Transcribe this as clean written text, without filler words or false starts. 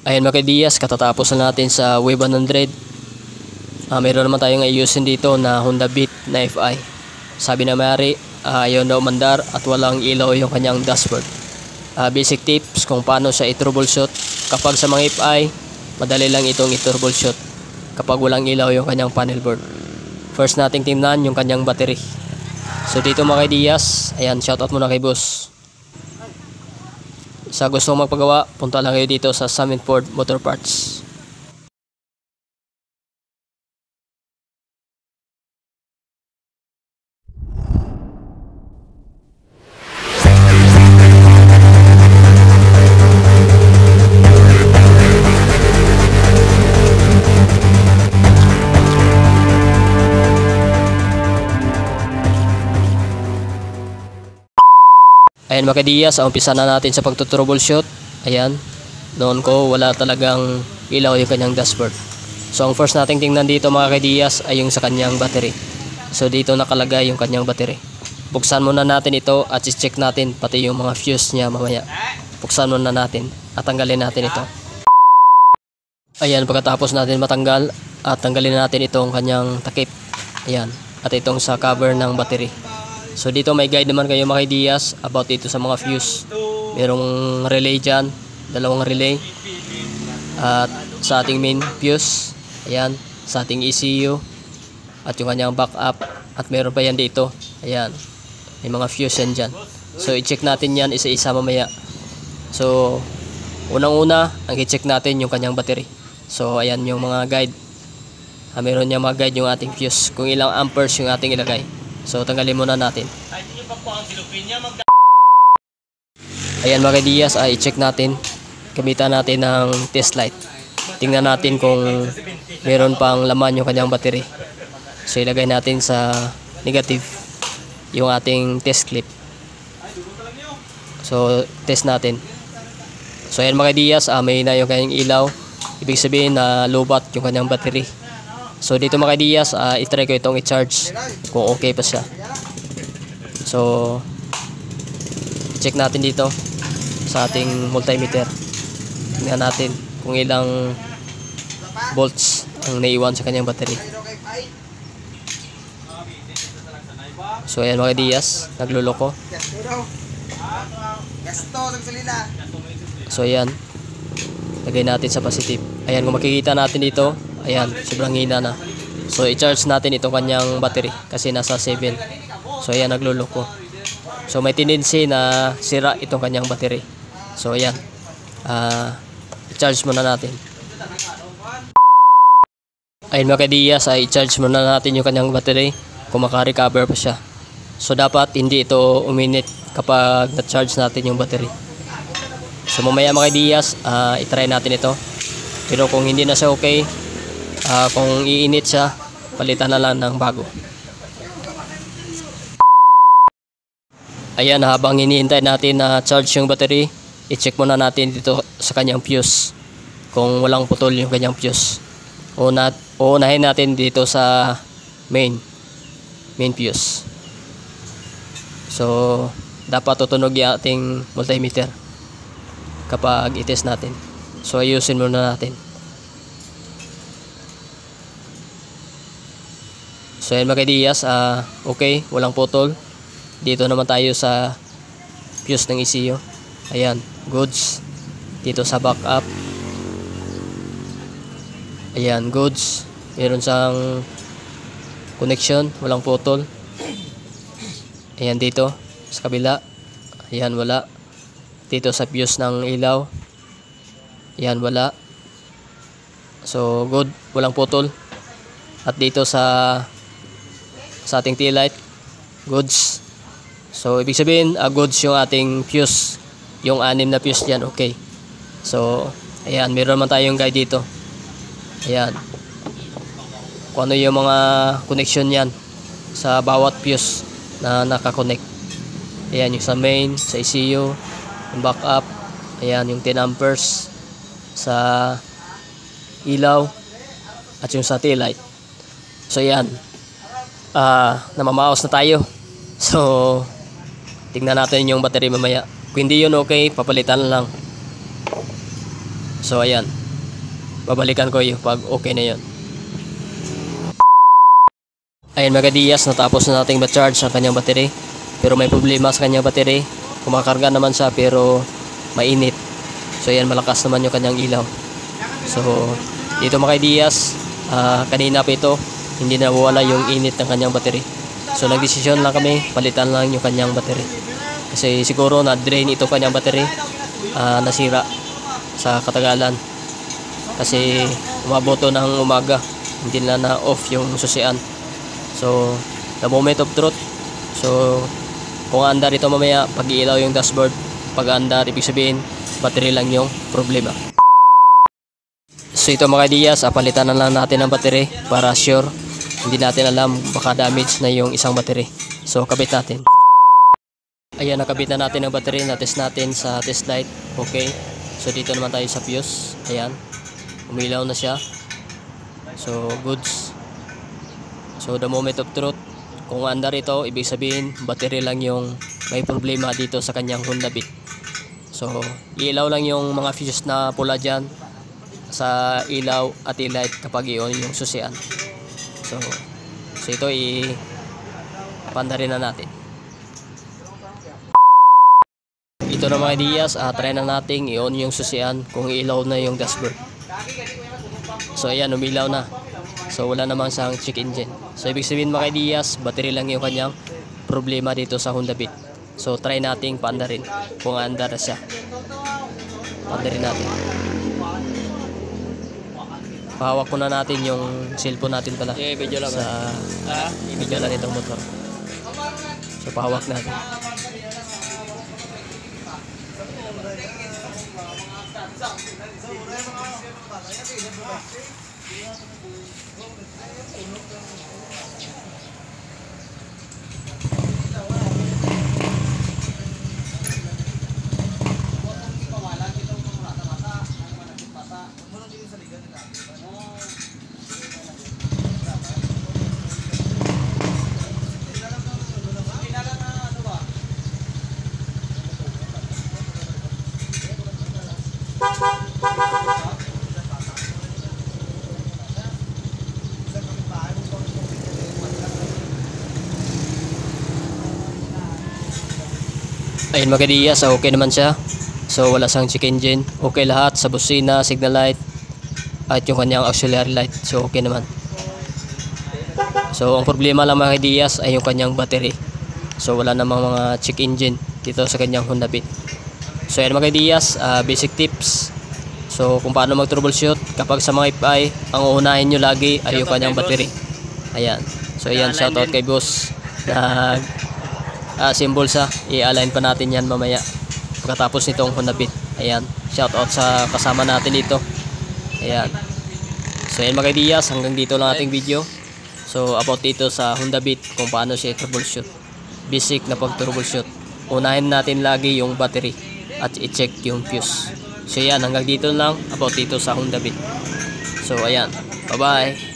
Ayan mga Diyas, katatapos na natin sa Wave 100. Mayroon naman tayong ayusin dito na Honda Beat na FI. Sabi na may-ari, ayaw na umandar at walang ilaw yung kanyang dashboard. Basic tips kung paano siya i-troubleshoot. Kapag sa mga FI, madali lang itong i-troubleshoot kapag walang ilaw yung kanyang panel board. First nating tingnan yung kanyang battery. So dito mga Diyas, ayan, shoutout muna kay boss. Sa gusto magpagawa, punta lang kayo dito sa Summit Ford Motor Parts. Ayan mga Diyas, umpisa na natin sa pagtutroubleshoot. Ayan, noon ko wala talagang ilaw yung kanyang dashboard. So ang first nating tingnan dito mga Diyas ay yung sa kanyang battery. So dito nakalagay yung kanyang battery. Buksan muna natin ito at i-check natin pati yung mga fuse niya mamaya. Buksan muna natin at tanggalin natin ito. Ayan, pagkatapos natin matanggal at tanggalin natin itong kanyang takip. Ayan, at itong sa cover ng battery. So dito may guide naman kayo mga Diyas about dito sa mga fuse. Merong relay dyan, dalawang relay. At sa ating main fuse, ayan, sa ating ECU. At yung kanyang backup. At meron pa yan dito, ayan, may mga fuse yan dyan. So i-check natin yan isa-isa mamaya. So unang-una, ang i-check natin yung kanyang battery. So ayan yung mga guide. Meron niya mga guide yung ating fuse, kung ilang amperes yung ating ilagay. So tanggalin muna natin. Ayan mga Diyas, i-check natin. Gamitan natin ng test light. Tingnan natin kung meron pang laman yung kanyang battery. So ilagay natin sa negative yung ating test clip. So test natin. So ayan mga Diyas, may na yung kanyang ilaw. Ibig sabihin na lobat yung kanyang battery. So dito mga Diyas, i-try ko itong i-charge kung okay pa siya. So check natin dito sa ating multimeter. Tingnan natin kung ilang volts ang naiwan sa kanyang battery. So ayan mga Diyas, nagluloko. So ayan, lagay natin sa positive. Ayan, kung makikita natin dito, ayan, sobrang hina na. So i-charge natin itong kanyang battery kasi nasa 7. So ayan, nagluloko. So may tendency na sira itong kanyang battery. So ayan, i-charge muna natin. Ayun mga Diyas, i-charge muna natin yung kanyang battery kung maka-recover pa siya. So dapat hindi ito uminit kapag na-charge natin yung battery. So mamaya mga Diyas, i-try natin ito. Pero kung hindi na siya okay, kung iinit siya, palitan na lang ng bago. Ayan, habang hinihintay natin na charge yung battery, i-check muna natin dito sa kanyang fuse kung walang putol yung kanyang fuse. Uunahin natin dito sa main fuse. So dapat tutunog yung ating multimeter kapag i-test natin. So ayusin muna natin. So ayan mga Diyas, okay, walang putol. Dito naman tayo sa fuse ng ECU. Ayan, goods. Dito sa backup. Ayan, goods. Meron siyang connection, walang putol. Ayan dito sa kabila. Ayan, wala. Dito sa fuse ng ilaw. Ayan, wala. So good, walang putol. At dito sa ating tail light, goods. So ibig sabihin, goods yung ating fuse. Yung 6 na fuse dyan, okay. So ayan, meron man tayong guide dito. Ayan, kung ano yung mga connection yan sa bawat fuse na nakakonect. Ayan, yung sa main, sa ECU, yung backup. Ayan, yung 10 amperes sa ilaw at yung sa tail light. So ayan, namamaos na tayo. So tingnan natin yung battery mamaya. Kung hindi yun okay, papalitan lang. So ayan, babalikan ko yung pag okay na yun. Ayan mga Diyas, natapos na nating ma-charge ang kanyang battery. Pero may problema sa kanyang battery. Kumakarga naman siya pero mainit. So ayan, malakas naman yung kanyang ilaw. So dito mga Diyas, kanina pa ito, hindi nawala yung init ng kanyang battery. So nagdesisyon lang kami, palitan lang yung kanyang battery. Kasi siguro na-drain ito kanyang battery, nasira sa katagalan. Kasi umabot ng umaga, hindi na off yung susian. So the moment of truth. So kung andar ito mamaya, pag ilaw yung dashboard, pag andar, ibig sabihin battery lang yung problema. So ito mga Diyas, palitan na lang natin ang battery para sure. Hindi natin alam, baka damage na yung isang battery. So kabit natin. Ayan, nakabit na natin ang battery. Na-test natin sa test light. Okay. So dito naman tayo sa fuse. Ayan, umilaw na siya. So goods. So the moment of truth, kung andar ito, ibig sabihin battery lang yung may problema dito sa kanyang Honda Beat. So ilaw lang yung mga fuse na pula dyan sa ilaw at light kapag i-on yung susian. So ito i-pandarin na natin. Ito na mga Diyas, try na natin i-on yung susian kung ilaw na yung dashboard. So ayan, umilaw na. So wala namang sang check engine. So ibig sabihin mga Diyas, battery lang yung kanyang problema dito sa Honda Beat. So try nating paandarin kung andar na siya. Paandarin natin. Pahawak ko na natin yung cellphone natin pala. Video lang sa video lang itong motor. So pahawak natin. Ayun mga Diyas, okay naman siya. So wala sang check engine, okay lahat sa busina, signal light at yung kanyang auxiliary light. So okay naman. So ang problema lang mga Diyas ay yung kanyang battery. So wala namang mga check engine dito sa kanyang Honda Beat. So ayan mga Diyas, basic tips. So kung paano mag troubleshoot kapag sa mga FI, ang uunahin nyo lagi ay yung kanyang battery. Ayan. So ayan, shoutout kay boss na symbol sa i-align pa natin yan mamaya pagkatapos nitong Honda Beat. Ayan, shoutout sa kasama natin dito. Ayan. So ayan mga Diyas, hanggang dito lang ating video. So about dito sa Honda Beat, kung paano siya troubleshoot, basic na pag troubleshoot. Unahin natin lagi yung battery at i-check yung fuse. So ayan, hanggang dito lang about dito sa Honda Beat. So ayan, bye bye.